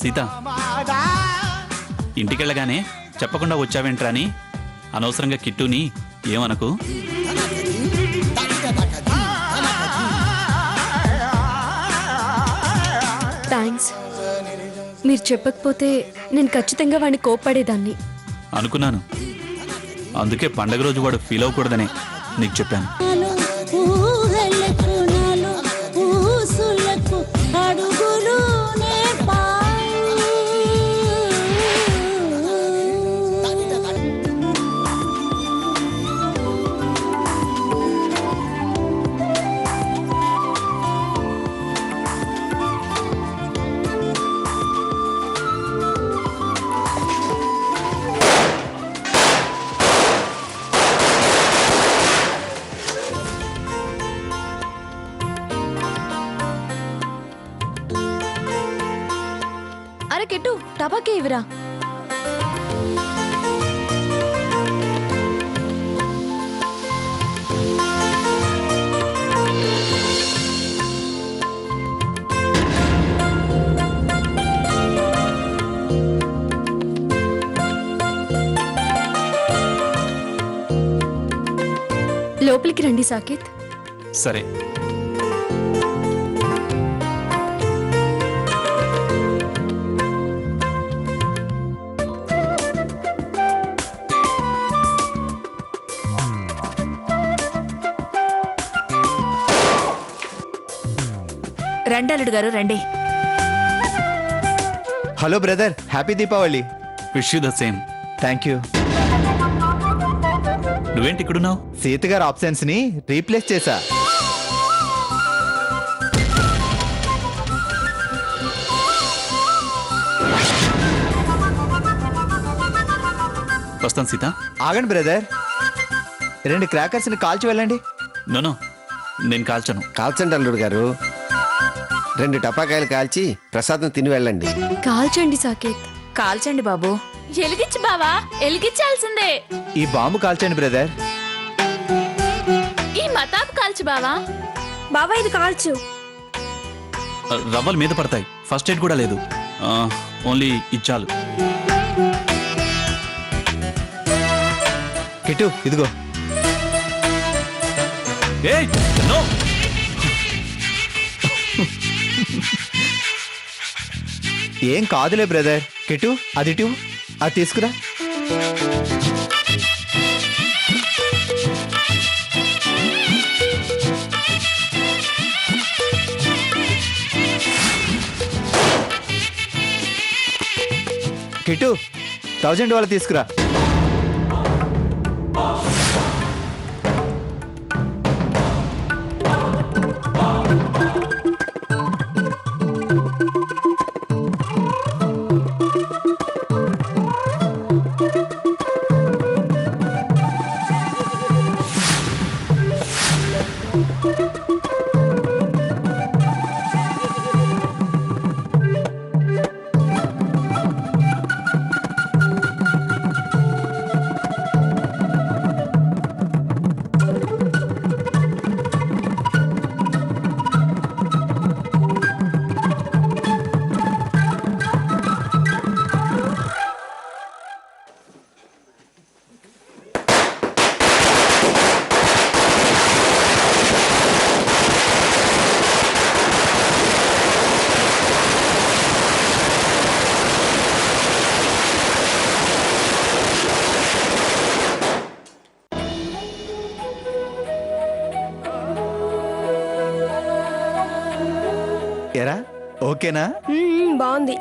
సీత, ఇంటికెళ్ళగానే చెప్పకుండా వచ్చావేంట్రా అని అనవసరంగా కిట్టుని ఏమనకు. థ్యాంక్స్. మీరు చెప్పకపోతే నేను ఖచ్చితంగా వాడిని కోప్పడేదాన్ని. అనుకున్నాను, అందుకే పండగ రోజు వాడు ఫీల్ అవ్వకూడదనే నీకు చెప్పాను. అరే కిట్టు, టపాకే ఇవిరా. లోపలికి రండి సాకేత్. సరే. రండి అల్లుడు గారు, రండి. Hello brother, happy Deepavali. Wish you the same. Thank you. నువ్వేంటి ఇక్కడున్నావు? సీత గారు ఆప్షన్స్ ని రీప్లేస్ చేశా. వస్తాను సీత. ఆగండి బ్రదర్, 2 క్రాకర్స్ ని కాల్చి వెళ్ళండి. నో, నేను కాల్చను. కాల్చండి అల్లుడు గారు, 2 టపాకాయలు కాల్చి ప్రసాదం తిని వెళ్ళండి. కాల్చండి సాకేత్. కాల్చండి బాబు. ఎలిగించు బావా, ఎలిగించాల్సిందే. ఈ బాంబు కాల్చండి బ్రదర్. ఈ మతాబ్ కాల్చు బావా. బాబా ఇది కాల్చు. రవ్వలు మీద పడతాయి, ఫస్ట్ ఎయిడ్ కూడా లేదు. ఓన్లీ ఇచ్చాలు. కిట్టు ఇదిగో. ఏయ్, నో. ఏం కాదులే బ్రదర్. కిట్టు అది ఇటు, అది తీసుకురా. కిట్టు, $1000 తీసుకురా. ఎరా ఓకేనా? బాగుంది.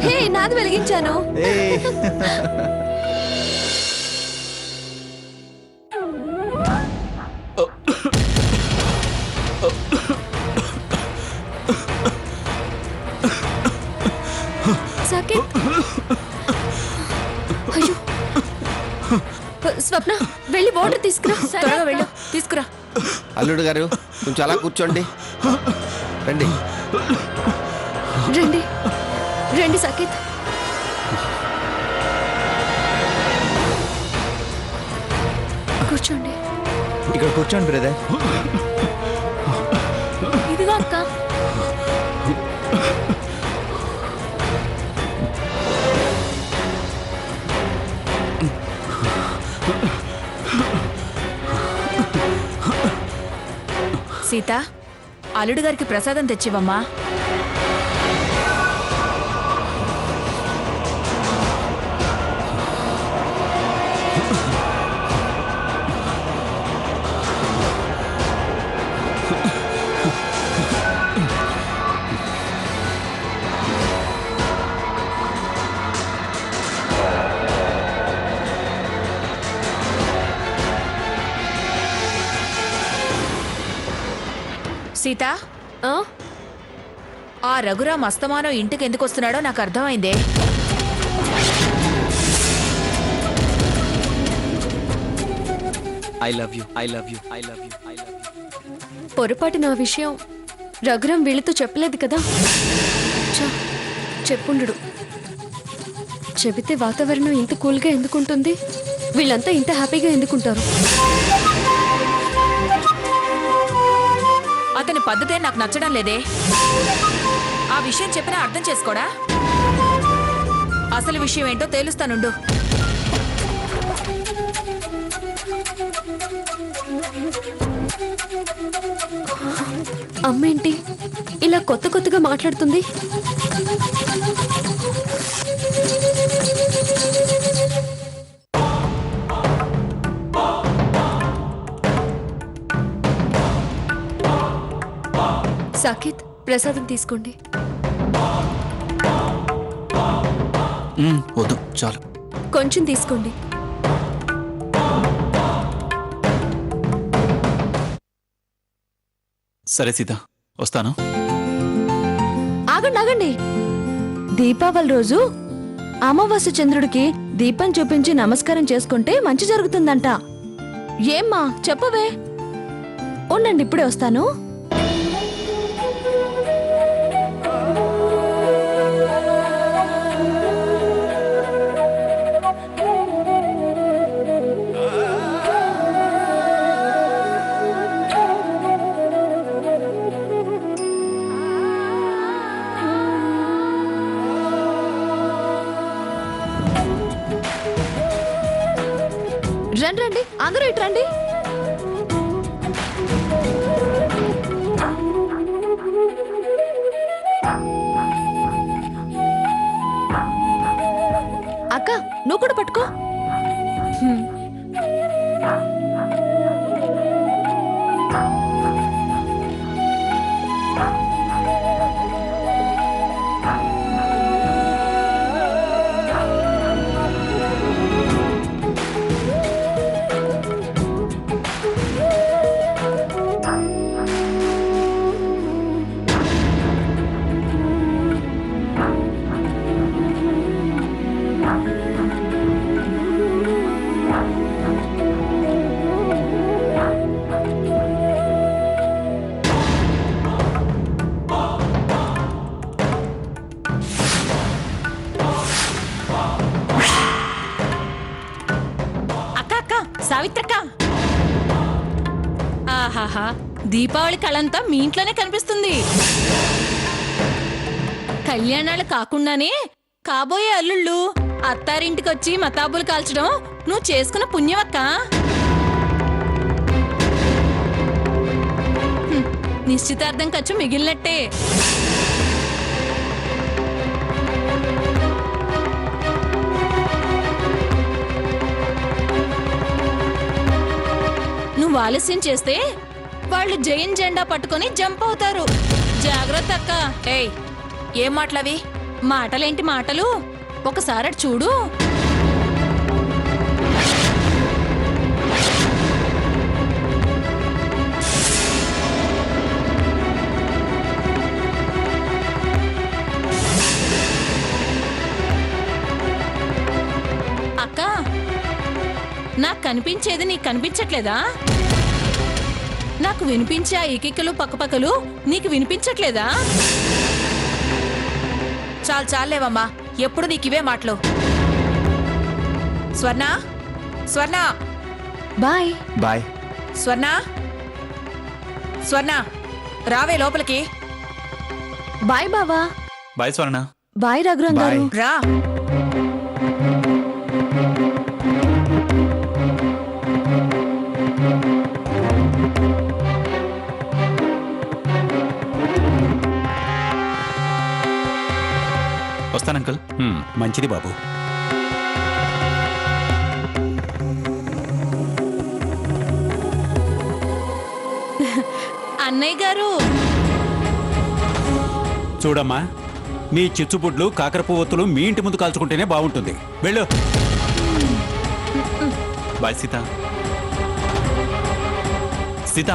హే నాది వెలిగించాను. ఏయ్. సాకేత్. అయ్యో స్వప్న వెళ్ళి వాటర్ తీసుకురా. త్వరగా వెళ్ళు, తీసుకురా. అల్లుడు గారు కొంచెం అలా కూర్చోండి. రండి. రండి రండి సాకేత్. కూర్చోండి. ఇక్కడ కూర్చోండి బ్రదర్. ఇదిగో అక్క. సీత, అల్లుడు గారికి ప్రసాదం తెచ్చివమ్మా. సీత, ఆ? ఆ రఘురామ్ అస్తమానం ఇంటికి ఎందుకు వస్తున్నాడో నాకు అర్థమైందే. I love you, I love you, I love you, I love you. పొరపాటు నా విషయం రఘురాం వీళ్ళతో చెప్పలేదు కదా. ఛ, చెప్పుండు. చెబితే వాతావరణం ఇంత కూల్గా ఎందుకుంటుంది, వీళ్ళంతా ఇంత హ్యాపీగా ఎందుకుంటారు. అతని పద్ధతే నాకు నచ్చడం లేదే. ఆ విషయం చెప్పినా అర్థం చేసుకోడా? అసలు విషయం ఏంటో తేలుస్తానుండు. అమ్మేంటి ఇలా కొత్త కొత్తగా మాట్లాడుతుంది. సాకేత్ ప్రసాదం తీసుకోండి. వద్దు చాలు. కొంచెం తీసుకోండి. సరే సీత, వస్తాను. ఆగండి ఆగండి. దీపావళి రోజు అమావాస్య చంద్రుడికి దీపం చూపించి నమస్కారం చేసుకుంటే మంచి జరుగుతుందంట. ఏమ్మా చెప్పవే. ఉండండి, ఇప్పుడే వస్తాను. రండి రండి, అందరూ ఇటు రండి. అక్క నువ్వు కూడా పట్టుకో. సావిత్రక్క. ఆహాహా, దీపావళి కళంతా మీ ఇంట్లోనే కనిపిస్తుంది. కళ్యాణాలు కాకుండానే కాబోయే అల్లుళ్ళు అత్తారింటికొచ్చి మతాబులు కాల్చడం నువ్వు చేసుకున్న పుణ్యమక్క. నిశ్చితార్థం ఖర్చు మిగిలినట్టే. నువ్వు ఆలస్యం చేస్తే వాళ్ళు జైన్ జెండా పట్టుకొని జంప్ అవుతారు. జాగ్రత్త అక్క. ఏయ్, ఏం మాటలవి? మాటలేంటి మాటలు, ఒకసారి అటు చూడు. అక్క, నాకు కనిపించేది నీకు కనిపించట్లేదా? నాకు వినిపించే ఆ ఏకికలు పక్కపక్కలు నీకు వినిపించట్లేదా? చాలు చాలేవమ్మా, ఎప్పుడు నీకివే మాటలు. స్వర్ణ, స్వర్ణ, బాయ్. బాయ్. స్వర్ణ, స్వర్ణ, రావే లోపలికి. బాయ్ బావా. Bye Swarna. Bye Raghuram bye. గారు. రా. వస్తాను అంకుల్. మంచిది బాబు. అన్నయ్య గారు, చూడమ్మా, నీ చిచ్చుబుడ్లు కాకరపువ్వొత్తులు మీ ఇంటి ముందు కాల్చుకుంటేనే బాగుంటుంది. వెళ్ళు. బాయ్ సీత. సీత,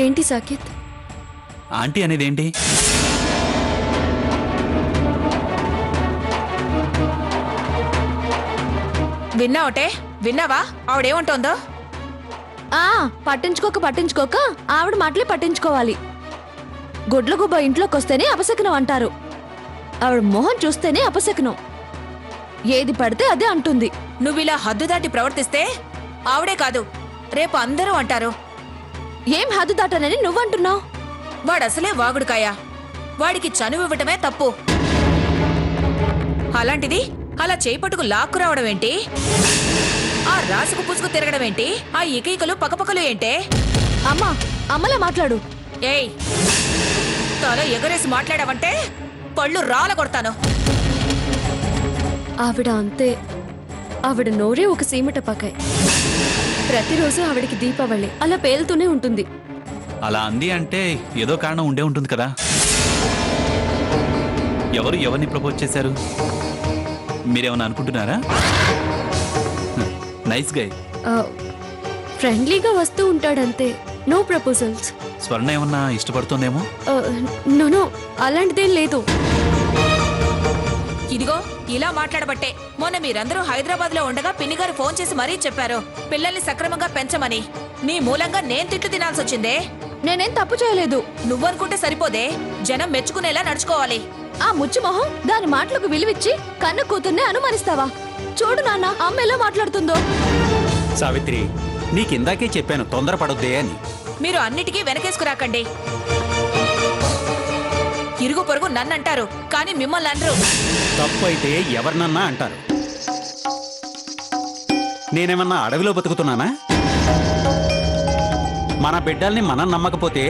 ఏంటి సాకేత్? ఆంటీ అనేది ఏంటి? విన్నావటే? విన్నావా ఆవిడేమంటోందో? పట్టించుకోక ఆవిడ మాటలే పట్టించుకోవాలి. గుడ్ల గుబ్బ ఇంట్లోకి వస్తేనే అపశకునం అంటారు. ఆవిడ మొహం చూస్తేనే అపశకునం. ఏది పడితే అదే అంటుంది. నువ్విలా హద్దు దాటి ప్రవర్తిస్తే ఆవిడే కాదు, రేపు అందరూ అంటారు. ఏం హద్దు దాటానని నువ్వంటున్నావు? వాడసలే వాగుడుకాయ. వాడికి చనువివ్వటమే తప్పు. అలాంటిది అలా చేపట్టుకు లాక్కు రావడం ఏంటి? ఆ రాసుకు పుసుకు తిరగడం ఏంటి? ఆ ఇకైకలు పక్కపక్కలు ఏంటే? అమ్మా, అమ్మలా మాట్లాడు. ఏయ్, తల ఎగరేసి మాట్లాడావంటే పళ్ళు రాల కొడతాను. ఆవిడ అంతే. ఆవిడ నోరే ఒక సీమట పకాయ్. ప్రతిరోజు ఆవిడకి దీపావళి అలా పేలుతూనే ఉంటుంది. అలా అంది అంటే ఏదో కారణం ఉండే ఉంటుంది కదా. ఎవరు ఎవరిని ప్రపోజ్ చేశారు? మీరేమన్నా అనుకుంటున్నారా? Nice guy. ఫ్రెండ్లీగా వస్తూ ఉంటాడంతే. No proposals. స్వర్ణ ఏమన్నా ఇష్టపడుతుందేమో. నో, అలాంటిదేం లేదు. ఇదిగో ఇలా మాట్లాడబట్టే మొన్న మీరందరూ హైదరాబాద్ లో ఉండగా పిన్నిగారు ఫోన్ చేసి మరీ చెప్పారు పిల్లల్ని సక్రమంగా పెంచమని. నీ మూలంగా నేను తిట్లు తినాల్సి వచ్చిందే. నేనేం తప్పు చేయలేదు. నువ్వనుకుంటే సరిపోదే, జనం మెచ్చుకునేలా నడుచుకోవాలి. ఆ ముచ్చి మొహం దాని మాటలకు విలువిచ్చి కన్న కూతుర్నే అనుమానిస్తావా? చూడు నాన్న, అమ్మ ఎలా మాట్లాడుతుందో. సావిత్రి, నీకిందాకే చెప్పాను తొందరపడొద్దే అని. మీరు అన్నిటికీ వెనకేసుకురాకండి. ఇరుగు పొరుగు నన్నంటారు, కానీ మిమ్మల్ని అనరు. తప్పు అయితే ఎవరినన్నా అంటారు. నేనేమన్నా అడవిలో బతుకుతున్నానా? మన బిడ్డల్ని మనం నమ్మకపోతే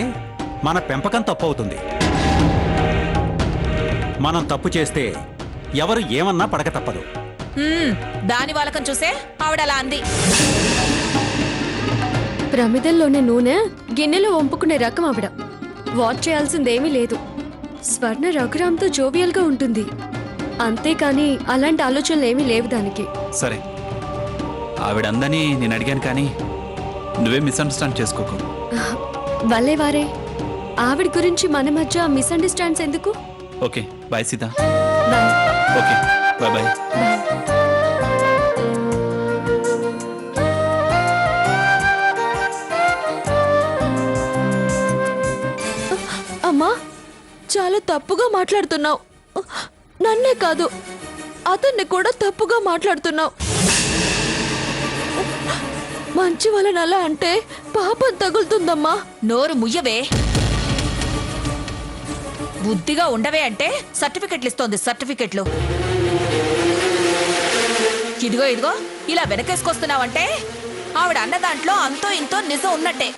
మన పెంపకం తప్పు అవుతుంది. మనం తప్పు చేస్తే ఎవరు ఏమన్నా పడక తప్పదు. దాని వాళ్ళకం చూసే ఆవిడలా అంది. ప్రమిదల్లోనే నూనె గిన్నెలో వంపుకునే రకం ఆవిడ. వాచ్ చేయాల్సిందేమీ లేదు. స్వర్ణ రఘురాంతో జోవియల్ గా ఉంటుంది అంతేకాని అలాంటి ఆలోచనలు ఏమీ లేవు దానికి. సరే, ఆవిడందని నేను అడిగాను కానీ నువ్వే మిస్అండర్స్టాండ్ చేసుకోకు. వల్లే వారే, ఆవిడ గురించి మన మధ్య మిస్అండర్స్టాండ్స్ ఎందుకు? Okay bye Sita. Bye. Okay bye bye. అమ్మా, చాలా తప్పుగా మాట్లాడుతున్నావు. నన్నే కాదు, అతన్ని కూడా తప్పుగా మాట్లాడుతున్నావు. మంచి వాళ్ళని అలా అంటే పాపం తగులుతుందమ్మా. నోరు ముయ్యవే. బుద్ధిగా ఉండవే అంటే సర్టిఫికెట్లు ఇస్తోంది, సర్టిఫికెట్లు. ఇదిగో ఇలా వెనకేసుకొస్తున్నావంటే ఆవిడ అన్న దాంట్లో అంతో ఇంతో నిజం ఉన్నట్టే.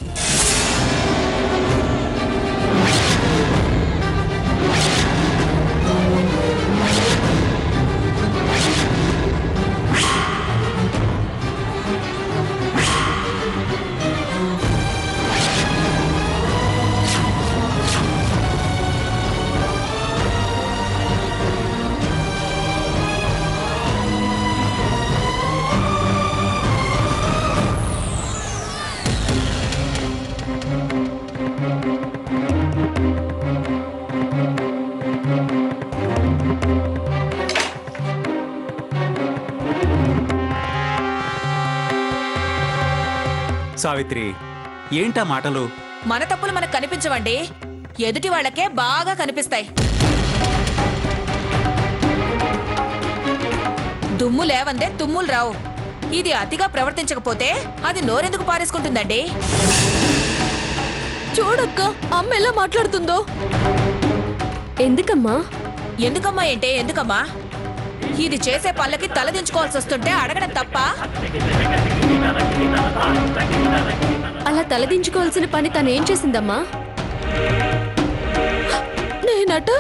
సావిత్రి ఏంటా మాటలు? మన తప్పులు మనకు కనిపించవండి, ఎదుటి వాళ్ళకే బాగా కనిపిస్తాయి. దుమ్ము లేవందే తుమ్ములు రావు. ఇది అతిగా ప్రవర్తించకపోతే అది నోరెందుకు పారేసుకుంటుందండి? చూడక్క అమ్మ ఎలా మాట్లాడుతుందో. ఎందుకమ్మా? ఎందుకమ్మా ఏంటే ఎందుకమ్మా? ఇది చేసే పళ్ళకి తలదించుకోవాల్సి వస్తుంటే అడగడం తప్ప? అలా తలదించుకోవాల్సిన పని తనేం చేసిందమ్మా? నేనట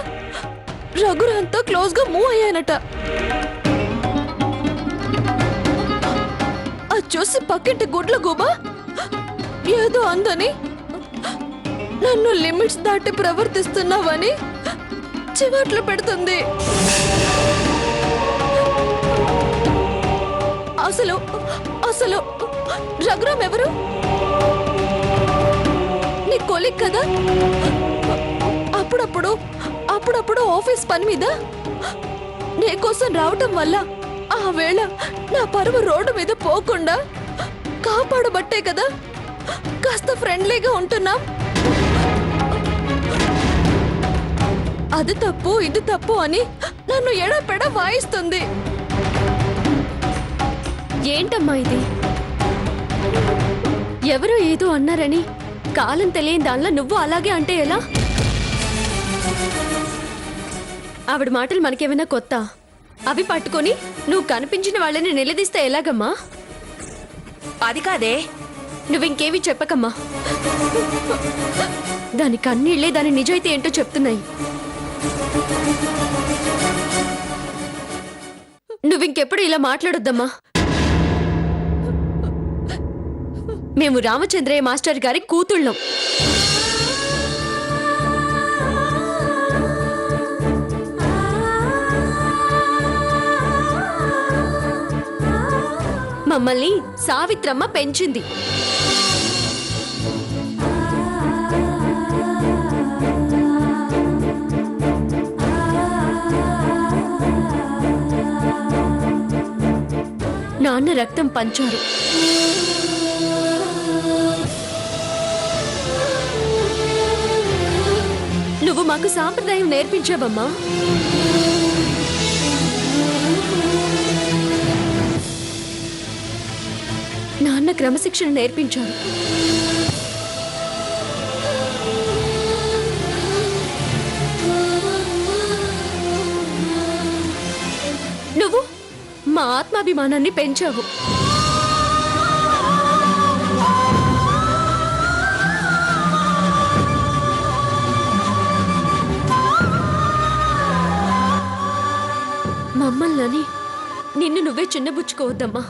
రఘురాంతో క్లోజ్ గా మూవ్ అయ్యానట. అది చూసి పక్కింటి గుడ్ల గుబా ఏదో అందని, నన్ను లిమిట్స్ దాటి ప్రవర్తిస్తున్నావని చివాట్లు పెడుతుంది. అసలు అసలు రఘురామ్ ఎవరు? నీ కొలీగ్ కదా? అప్పుడప్పుడు ఆఫీస్ పని మీద నీ కోసం రావటం వల్ల ఆ వేళ నా పరువు రోడ్డు మీద పోకుండా కాపాడబట్టే కదా కాస్త ఫ్రెండ్లీగా ఉంటున్నాం. అది తప్పు ఇది తప్పు అని నన్ను ఎడపెడ వాయిస్తుంది. ఏంటమ్మా ఇది? ఎవరో ఏదో అన్నారని కాలం తెలియని దానిలో నువ్వు అలాగే అంటే ఎలా? ఆవిడ మాటలు మనకేమైనా కొత్త? అవి పట్టుకొని నువ్వు కనిపించిన వాళ్ళని నిలదీస్తే ఎలాగమ్మా? అది కాదే. నువ్వింకేమీ చెప్పకమ్మా. దాని కన్నీళ్లే దాని నిజాయితీ ఏంటో చెప్తున్నాయి. నువ్వింకెప్పుడు ఇలా మాట్లాడొద్దమ్మా. మేము రామచంద్రయ్య మాస్టర్ గారి కూతుళ్ళం. మమ్మల్ని సావిత్రమ్మ పెంచింది. నాన్న రక్తం పంచారు. నువ్వు మాకు సాంప్రదాయం నేర్పించావమ్మా. నాన్న క్రమశిక్షణ నేర్పించారు. నువ్వు మా ఆత్మాభిమానాన్ని పెంచావు. మమ్మల్ని నిన్ను నువ్వే చిన్నబుచ్చుకోవద్దమ్మా.